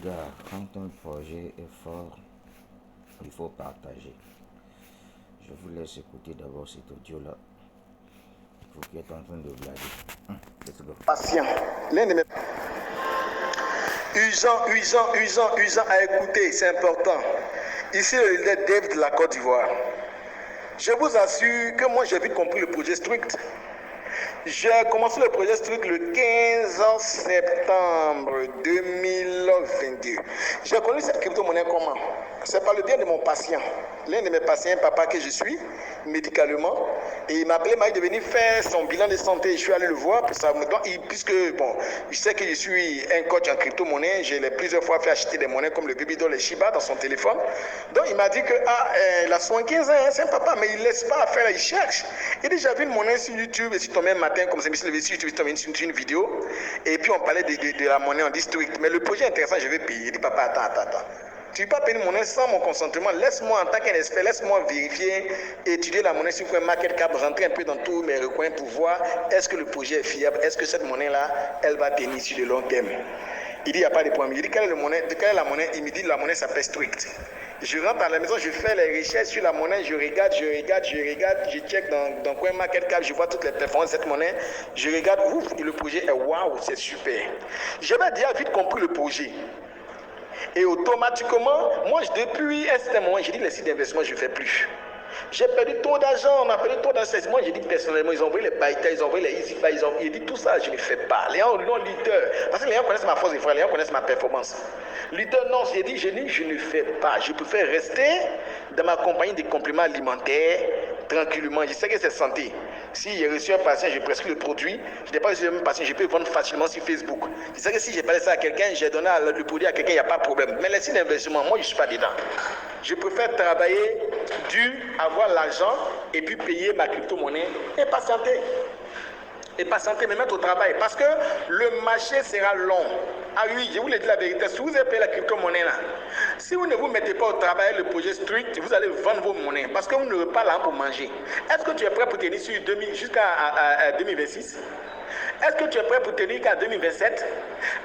gars, quand un projet est fort, il faut partager. Je vous laisse écouter d'abord cet audio-là. Vous qui êtes en train de blaguer. Let's go. Patient. L'un de mes... Usant à écouter, c'est important. Ici, le leader Dave de la Côte d'Ivoire. Je vous assure que moi, j'ai vite compris le projet Strict. J'ai commencé le projet Strict le 15 septembre 2022. J'ai connu cette crypto-monnaie comment? C'est par le bien de mon patient. L'un de mes patients, papa que je suis, médicalement. Et il m'a appelé, m'a dit de venir faire son bilan de santé. Je suis allé le voir, puisque, bon, je sais que je suis un coach en crypto-monnaie. Je l'ai plusieurs fois fait acheter des monnaies comme le Babydoll et Shiba dans son téléphone. Donc, il m'a dit que, il a 75 ans, c'est un papa, mais il ne laisse pas faire, il cherche. Il dit, j'avais une monnaie sur YouTube, et si tombé un matin, comme ça, je me suis levé sur YouTube, je suis tombé sur une vidéo. Et puis, on parlait de la monnaie en district. Mais le projet est intéressant, je vais payer. Il dit, papa, attends. Tu ne peux pas payer une monnaie sans mon consentement. Laisse-moi, en tant qu'un expert, laisse-moi vérifier, étudier la monnaie sur CoinMarketCap, rentrer un peu dans tous mes recoins pour voir est-ce que le projet est fiable, est-ce que cette monnaie-là, elle va tenir sur le long terme. Il dit, il n'y a pas de problème. Il dit, quelle est la monnaie? Il me dit, la monnaie s'appelle Strict. Je rentre à la maison, je fais les recherches sur la monnaie, je regarde, je check dans CoinMarketCap, je vois toutes les performances de cette monnaie, je regarde, ouf, et le projet est waouh, c'est super. J'avais déjà vite compris le projet. Et automatiquement, moi, depuis un certain moment, j'ai dit les sites d'investissement, je ne fais plus. J'ai perdu trop d'argent, on a perdu trop d'argent. Moi, j'ai dit personnellement, ils ont envoyé les Baïta, ils ont envoyé les EasyBuy, ils ont dit tout ça, je ne fais pas. Les gens non leader, parce que les gens connaissent ma force des fois, les gens connaissent ma performance. Leader, non, j'ai dit, je ne fais pas. Je préfère rester dans ma compagnie de compléments alimentaires, tranquillement. Je sais que c'est santé. Si j'ai reçu un patient, je prescris le produit. Je n'ai pas reçu un patient, je peux le vendre facilement sur Facebook. Je sais que si j'ai parlé ça à quelqu'un, j'ai donné le produit à quelqu'un, il n'y a pas de problème. Mais les sites d'investissement, moi, je ne suis pas dedans. Je préfère travailler dur, avoir l'argent et puis payer ma crypto-monnaie et patienter. Me mettre au travail. Parce que le marché sera long. Ah oui, je vous l'ai dit la vérité. Si vous avez payé la crypto-monnaie là, si vous ne vous mettez pas au travail le projet Strict, vous allez vendre vos monnaies. Parce que vous n'aurez pas là pour manger. Est-ce que tu es prêt pour tenir jusqu'à 2026? Est-ce que tu es prêt pour tenir qu'en 2027?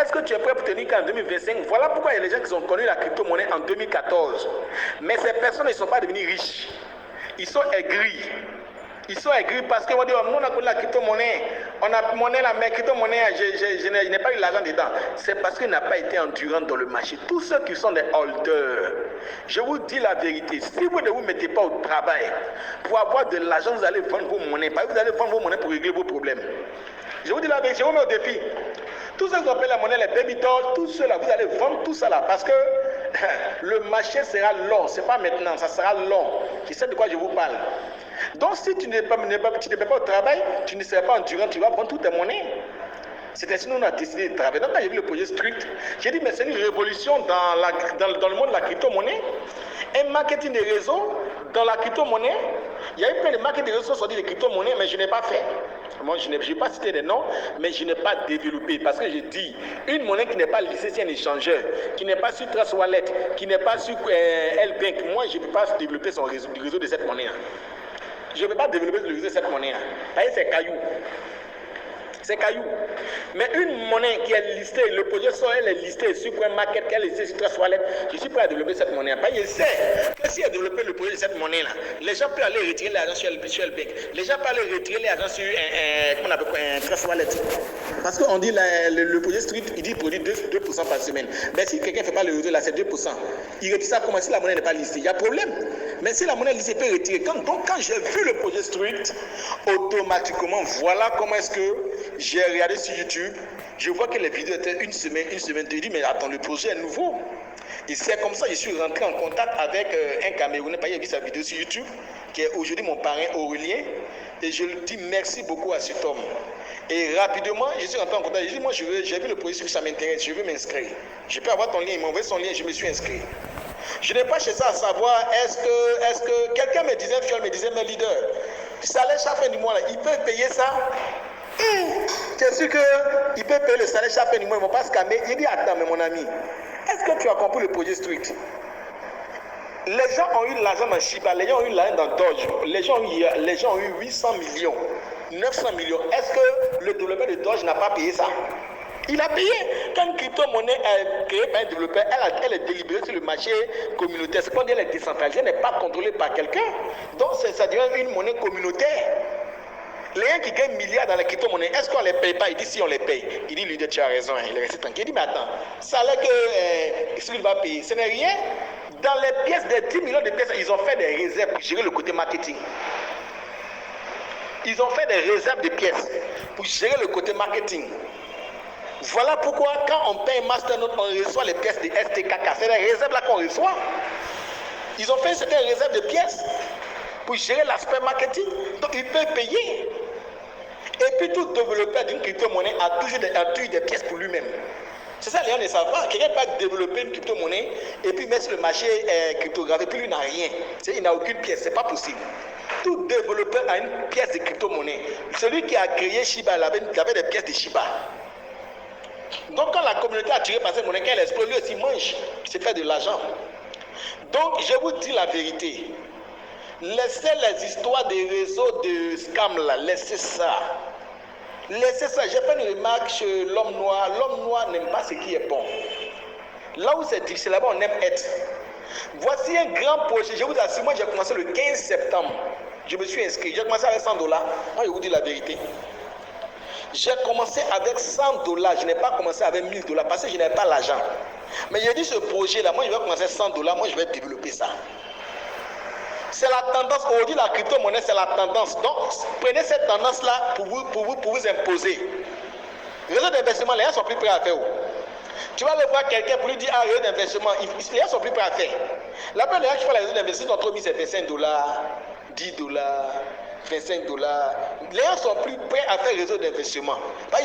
Est-ce que tu es prêt pour tenir qu'en 2025? Voilà pourquoi il y a les gens qui ont connu la crypto-monnaie en 2014. Mais ces personnes ne sont pas devenues riches. Ils sont aigris. Ils sont aigris parce que nous on a connu la crypto-monnaie. On a monnaie la mais crypto-monnaie, je n'ai pas eu l'argent dedans. C'est parce qu'il n'a pas été endurant dans le marché. Tous ceux qui sont des holders, je vous dis la vérité. Si vous ne vous mettez pas au travail pour avoir de l'argent, vous allez vendre vos monnaies. Vous allez vendre vos monnaies pour régler vos problèmes. Je vous dis la vérité, je vous mets au défi. Tous ceux qui appellent la monnaie, les Babydoll, tout cela, vous allez vendre tout ça là. Parce que le marché sera long. Ce n'est pas maintenant, ça sera long. Je sais de quoi je vous parle. Donc si tu n'es pas au travail, tu ne seras pas endurant, tu vas vendre toutes tes monnaies. C'est ainsi que nous on a décidé de travailler. Donc quand j'ai vu le projet Strict, j'ai dit mais c'est une révolution dans le monde de la crypto-monnaie. Un marketing de réseau dans la crypto-monnaie. Il y a eu plein de marketing de réseau sur des crypto-monnaies, mais je n'ai pas fait. Moi, je n'ai pas cité des noms, mais je n'ai pas développé. Parce que je dis, une monnaie qui n'est pas listée sur un échangeur, qui n'est pas sur Trust Wallet, qui n'est pas sur L-Bank, moi, je ne peux pas développer le réseau de cette monnaie. Je ne peux pas développer le réseau de cette monnaie. C'est caillou. C'est caillou. Mais une monnaie qui est listée, le projet elle est listé sur CoinMarket, elle est listée sur Trust Wallet, je suis prêt à développer cette monnaie. Je sais que si elle développe le projet de cette monnaie-là, les gens peuvent aller retirer l'argent sur L-Bank. Les gens peuvent aller retirer l'argent sur un Trust Wallet. Parce qu'on dit le projet Street, il dit qu'il produit 2% par semaine. Mais si quelqu'un ne fait pas le réseau, là, c'est 2%. Il retire ça comment si la monnaie n'est pas listée. Il y a problème. Mais si la monnaie est listée, il peut retirer. Donc quand j'ai vu le projet Street, automatiquement, voilà comment est-ce que j'ai regardé sur YouTube, je vois que les vidéos étaient une semaine, je dis mais attends, le projet est nouveau. Et c'est comme ça que je suis rentré en contact avec un Camerounais, j'ai vu sa vidéo sur YouTube, qui est aujourd'hui mon parrain Aurélien, et je lui dis merci beaucoup à cet homme. Et rapidement, je suis rentré en contact, j'ai dit moi j'ai vu le projet, ça m'intéresse, je veux m'inscrire. Je peux avoir ton lien, il m'a envoyé son lien, je me suis inscrit. Je n'ai pas cherché à savoir, est-ce que quelqu'un me disait, mes leaders, salaire chaque fin du mois, là, il peut payer ça? C'est sûr qu'il peut payer le salaire chaque fin du mois, ils ne vont pas scammer. Il dit attends, mais mon ami, est-ce que tu as compris le projet Strict? Les gens ont eu l'argent dans Shiba, les gens ont eu l'argent dans Doge, les gens ont eu 800 millions, 900 millions. Est-ce que le développeur de Doge n'a pas payé ça? Il a payé. Quand une crypto-monnaie est créée par un développeur, elle est délibérée sur le marché communautaire. C'est quand elle est décentralisée, elle n'est pas contrôlée par quelqu'un. Donc ça devient une monnaie communautaire. Les gens qui gagnent milliards dans la crypto-monnaie, est-ce qu'on ne les paye pas? Il dit si on les paye. Il dit lui, tu as raison, il est resté tranquille. Il dit mais attends, ça a l'air que ce qu'il va payer, ce n'est rien. Dans les pièces, des 10 millions de pièces, ils ont fait des réserves pour gérer le côté marketing. Ils ont fait des réserves de pièces pour gérer le côté marketing. Voilà pourquoi quand on paye Masternote, on reçoit les pièces de STKK. C'est les réserves là qu'on reçoit. Ils ont fait certaines réserves de pièces pour gérer l'aspect marketing. Donc ils peuvent payer. Et puis tout développeur d'une crypto-monnaie a toujours des pièces pour lui-même. C'est ça, les gens ne savent pas. Quelqu'un peut développer une crypto-monnaie et puis mettre sur le marché cryptographié, puis lui n'a rien. Il n'a aucune pièce, ce n'est pas possible. Tout développeur a une pièce de crypto-monnaie. Celui qui a créé Shiba, il avait des pièces de Shiba. Donc quand la communauté a tiré par cette monnaie, quand elle explose, lui aussi mange, c'est fait de l'argent. Donc je vous dis la vérité. Laissez les histoires des réseaux de scam là, laissez ça. Laissez ça. J'ai fait une remarque sur l'homme noir. L'homme noir n'aime pas ce qui est bon. Là où c'est difficile, là-bas on aime être. Voici un grand projet. Je vous assure, moi j'ai commencé le 15 septembre. Je me suis inscrit. J'ai commencé avec $100. Moi je vous dis la vérité. J'ai commencé avec $100. Je n'ai pas commencé avec $1000 parce que je n'avais pas l'argent. Mais j'ai dit ce projet-là, moi je vais commencer $100. Moi je vais développer ça. C'est la tendance. Aujourd'hui, la crypto-monnaie, c'est la tendance. Donc, prenez cette tendance-là pour vous imposer. Réseau d'investissement, les gens sont plus prêts à faire. Tu vas aller voir quelqu'un pour lui dire, réseau d'investissement, les gens sont plus prêts à faire. La plupart des gens qui font les réseaux d'investissement ont trop mis c'est $25, $10, $25. Les gens sont plus prêts à faire réseau d'investissement.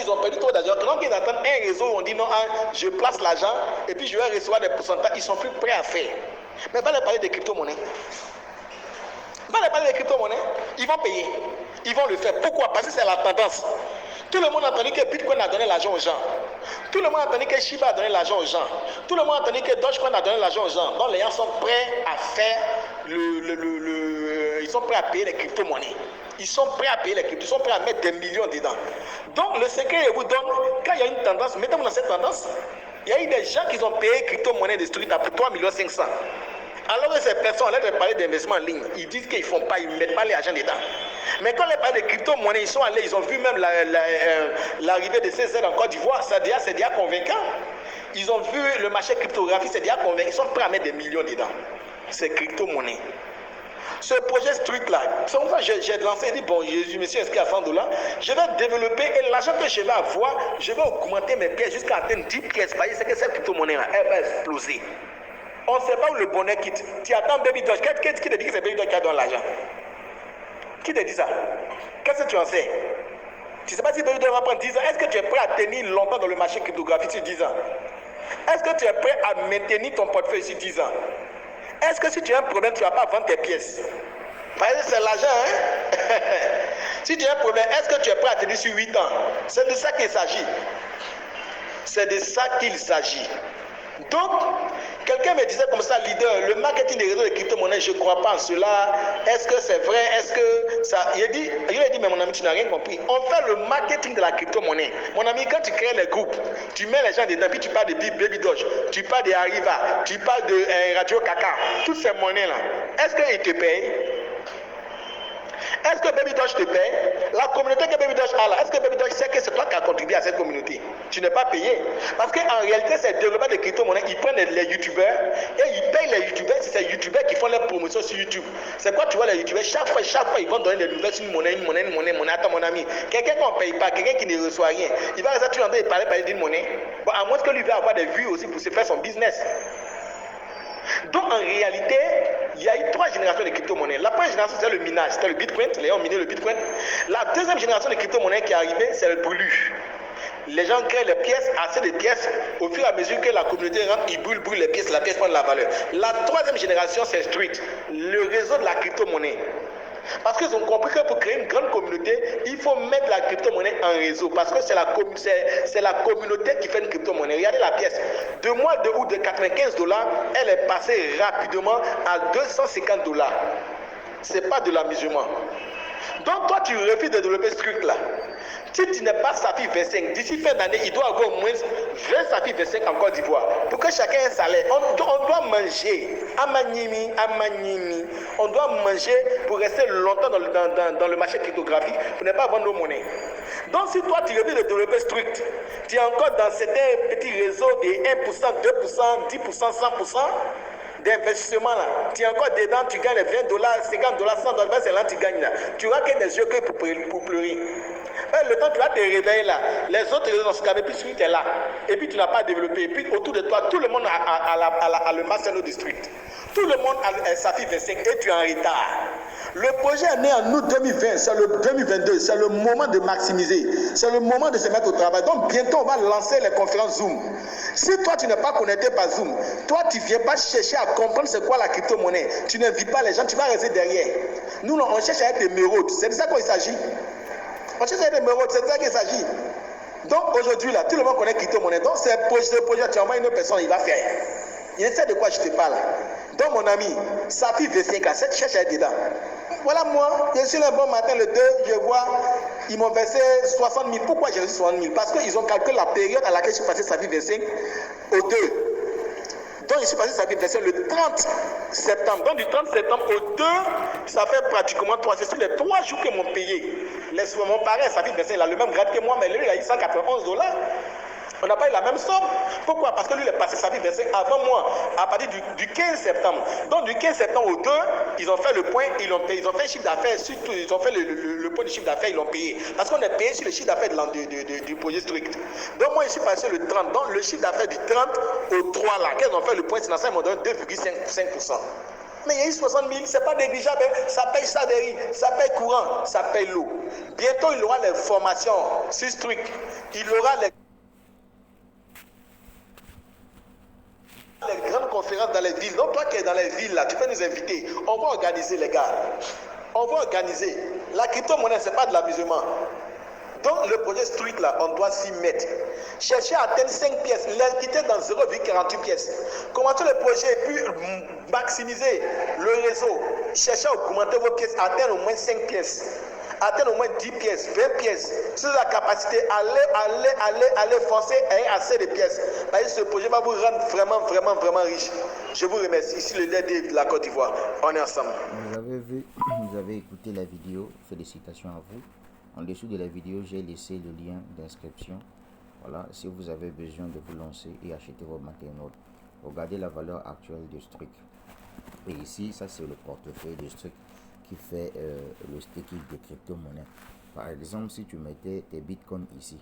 Ils ont perdu trop d'argent. Donc, ils attendent un réseau où on dit non, je place l'argent et puis je vais recevoir des pourcentages. Ils sont plus prêts à faire. Mais pas les parler de crypto-monnaie. Dans les parler de crypto-monnaie, ils vont payer. Ils vont le faire. Pourquoi? Parce que c'est la tendance. Tout le monde a entendu que Bitcoin a donné l'argent aux gens. Tout le monde a entendu que Shiba a donné l'argent aux gens. Tout le monde a entendu que Dogecoin a donné l'argent aux gens. Donc les gens sont prêts à faire ils sont prêts à payer les crypto-monnaies. Ils sont prêts à payer les crypto. Ils sont prêts à mettre des millions dedans. Donc le secret, je vous donne, quand il y a une tendance, mettez-vous dans cette tendance. Il y a eu des gens qui ont payé crypto-monnaie de street à 3,5 millions. Alors que ces personnes, on leur parler d'investissement en ligne, ils disent qu'ils ne font pas, ils ne mettent pas l'argent dedans. Mais quand on leur parle de crypto-monnaie, ils sont allés, ils ont vu même l'arrivée de CZ en Côte d'Ivoire, c'est déjà convaincant. Ils ont vu le marché cryptographique, c'est déjà convaincant. Ils sont prêts à mettre des millions dedans. C'est crypto-monnaie. Ce projet Street là, c'est pour ça que j'ai lancé, dit bon, je me suis inscrit à $100. Je vais développer et l'argent que je vais avoir, je vais augmenter mes pièces jusqu'à atteindre 10 pièces. Vous voyez, c'est que cette crypto-monnaie là, elle va exploser. On ne sait pas où le bonheur quitte. Tu attends Baby Doge. Qui te dit que c'est Baby Doge qui a donné l'argent? Qui te dit ça? Qu'est-ce que tu en sais? Tu ne sais pas si Baby Doge va prendre 10 ans. Est-ce que tu es prêt à tenir longtemps dans le marché cryptographique sur 10 ans? Est-ce que tu es prêt à maintenir ton portefeuille sur 10 ans? Est-ce que si tu as un problème, tu ne vas pas vendre tes pièces? Parce que c'est l'argent, hein? Si tu as un problème, est-ce que tu es prêt à tenir sur 8 ans? C'est de ça qu'il s'agit. C'est de ça qu'il s'agit. Donc, quelqu'un me disait comme ça, leader, le marketing des réseaux de crypto-monnaies, je ne crois pas en cela. Est-ce que c'est vrai? Est-ce que ça... Il a dit, mais mon ami, tu n'as rien compris. On fait le marketing de la crypto-monnaie. Mon ami, quand tu crées les groupes, tu mets les gens dedans, puis tu parles de Baby Doge, tu parles de Arriva, tu parles de Radio Kaka, toutes ces monnaies-là. Est-ce qu'ils te payent? Est-ce que Baby Doge te paye? La communauté que Baby Doge a là, est-ce que Baby Doge sait que c'est toi qui as contribué à cette communauté? Tu n'es pas payé. Parce qu'en réalité, ces développeurs de crypto-monnaie, ils prennent les youtubeurs et ils payent les youtubeurs. C'est ces youtubeurs qui font leurs promotions sur YouTube. C'est quoi tu vois les youtubeurs? Chaque fois, ils vont donner des nouvelles sur une monnaie. Attends, mon ami. Quelqu'un qu'on ne paye pas, quelqu'un qui ne reçoit rien, il va rester toujours en train de parler d'une monnaie. Bon, à moins que lui va avoir des vues aussi pour se faire son business. Donc en réalité, il y a eu 3 générations de crypto-monnaies. La première génération, c'était le minage, c'était le Bitcoin. Les gens ont miné le Bitcoin. La deuxième génération de crypto-monnaies qui est arrivée, c'est le brûlu. Les gens créent les pièces, assez de pièces. Au fur et à mesure que la communauté rentre, ils brûlent les pièces, la pièce prend de la valeur. La troisième génération, c'est Street, le réseau de la crypto-monnaie. Parce qu'ils ont compris que pour créer une grande communauté, il faut mettre la crypto-monnaie en réseau. Parce que c'est la communauté qui fait une crypto-monnaie. Regardez la pièce. De mois de août de $95, elle est passée rapidement à $250. Ce n'est pas de l'amusement. Donc toi, tu refuses de développer ce truc-là. Si tu n'es pas SAFI 25, d'ici fin d'année, il doit avoir au moins 20 SAFI 25 en Côte d'Ivoire. Pour que chacun ait un salaire. On doit manger. Amanimi. On doit manger pour rester longtemps dans le marché cryptographique pour ne pas vendre nos monnaies. Donc si toi tu veux le développer strict, tu es encore dans certains petits réseaux de 1%, 2%, 10%, 100% d'investissement là. Tu es encore dedans, tu gagnes 20 dollars, 50 dollars, 100 dollars, c'est là que tu gagnes là. Tu auras que des yeux que pour pleurer. Le temps tu vas te réveiller là, les autres réseaux sont calmés, puis tu es là. Et puis tu n'as pas développé. Et puis autour de toi, tout le monde a le Marcelo District. Tout le monde a SAFI 25 et tu es en retard. Le projet est né en août 2020, c'est le 2022, c'est le moment de maximiser, c'est le moment de se mettre au travail. Donc bientôt on va lancer les conférences Zoom. Si toi tu n'es pas connecté par Zoom, toi tu ne viens pas chercher à comprendre c'est quoi la crypto-monnaie, tu n'invites pas les gens, tu vas rester derrière. Nous on cherche à être des méraudes, c'est de ça qu'il s'agit. On cherche à être des méraudes, c'est de ça qu'il s'agit. Donc aujourd'hui là, tout le monde connaît crypto-monnaie. Donc ce projet, tu envoies une personne, il va faire. Il sait de quoi je te parle. Donc mon ami, SAFI 25 à 7 cherche à être dedans. Voilà moi, je suis un bon matin le 2, je vois, ils m'ont versé 60 000. Pourquoi j'ai reçu 60 000? Parce qu'ils ont calculé la période à laquelle je suis passé SAFI 25 au 2. Donc je suis passé SAFI 25 le 30 septembre. Donc du 30 septembre au 2, ça fait pratiquement 3. C'est sur les 3 jours qu'ils m'ont payé. Mon parrain SAFI 25, il a le même grade que moi, mais lui il a eu 191 dollars. On n'a pas eu la même somme. Pourquoi? Parce que lui, il est passé SAFI 25 avant moi, à partir du 15 septembre. Donc, du 15 septembre au 2, ils ont fait le point, ils l'ont payé. Ils ont fait le chiffre d'affaires, surtout, ils ont fait le point du chiffre d'affaires, ils l'ont payé. Parce qu'on est payé sur le chiffre d'affaires du projet strict. Donc, moi, je suis passé le 30. Donc, le chiffre d'affaires du 30 au 3, là, qu'ils ont fait le point financier, ils m'ont donné 2,5%. Mais il y a eu 60 000, c'est pas négligeable, ça paye salaire, ça paye courant, ça paye l'eau. Bientôt, il aura les formations sur strict. Il aura les grandes conférences dans les villes. Donc toi qui es dans les villes là, tu peux nous inviter. On va organiser les gars. On va organiser. La crypto-monnaie, c'est pas de l'amusement. Donc le projet Street là, on doit s'y mettre. Chercher à atteindre 5 pièces, l'entité dans 0,48 pièces. Commencer le projet, puis maximiser le réseau. Chercher à augmenter vos pièces, atteindre au moins 5 pièces. Atteindre au moins 10 pièces, 20 pièces. Sur la capacité, allez forcer à avoir assez de pièces. Parce que ce projet va vous rendre vraiment riche. Je vous remercie. Ici le leader de la Côte d'Ivoire. On est ensemble. Vous avez vu, vous avez écouté la vidéo. Félicitations à vous. En dessous de la vidéo, j'ai laissé le lien d'inscription. Voilà, si vous avez besoin de vous lancer et acheter vos matériaux, regardez la valeur actuelle de Strict. Et ici, ça c'est le portefeuille de Strict qui fait le staking de crypto-monnaie. Par exemple, si tu mettais tes bitcoins ici,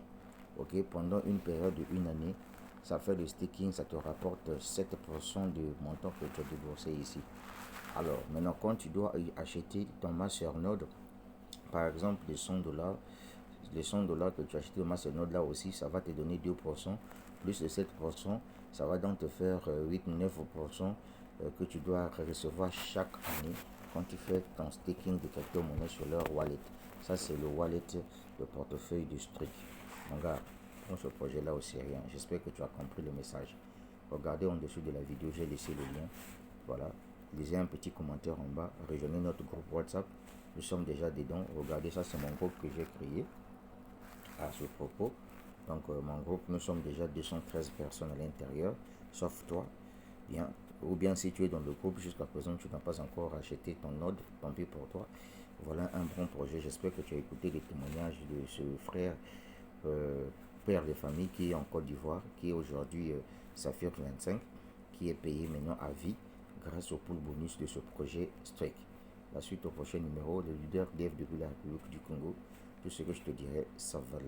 ok, pendant une période de 1 année, ça fait le staking, ça te rapporte 7% du montant que tu as déboursé ici. Alors, maintenant, quand tu dois acheter ton masternode, par exemple, les 100 dollars, que tu as acheté au masternode là aussi, ça va te donner 2%, plus les 7%, ça va donc te faire 8-9% que tu dois recevoir chaque année quand tu fais ton staking de crypto-monnaie sur leur wallet. Ça, c'est le wallet de portefeuille du Strict. Mon gars, dans ce projet-là aussi rien. J'espère que tu as compris le message. Regardez en dessous de la vidéo, j'ai laissé le lien. Voilà. Laissez un petit commentaire en bas. Rejoignez notre groupe WhatsApp. Nous sommes déjà dedans. Regardez, ça, c'est mon groupe que j'ai créé à ce propos. Donc, mon groupe, nous sommes déjà 213 personnes à l'intérieur, sauf toi. Bien. Ou bien si tu es dans le groupe jusqu'à présent, tu n'as pas encore acheté ton node, tant pis pour toi. Voilà un bon projet. J'espère que tu as écouté les témoignages de ce frère, père de famille qui est en Côte d'Ivoire, qui est aujourd'hui Saphir 25, qui est payé maintenant à vie grâce au pool bonus de ce projet Strict. La suite au prochain numéro, le leader Dev depuis la République du Congo. Tout ce que je te dirais, ça va aller.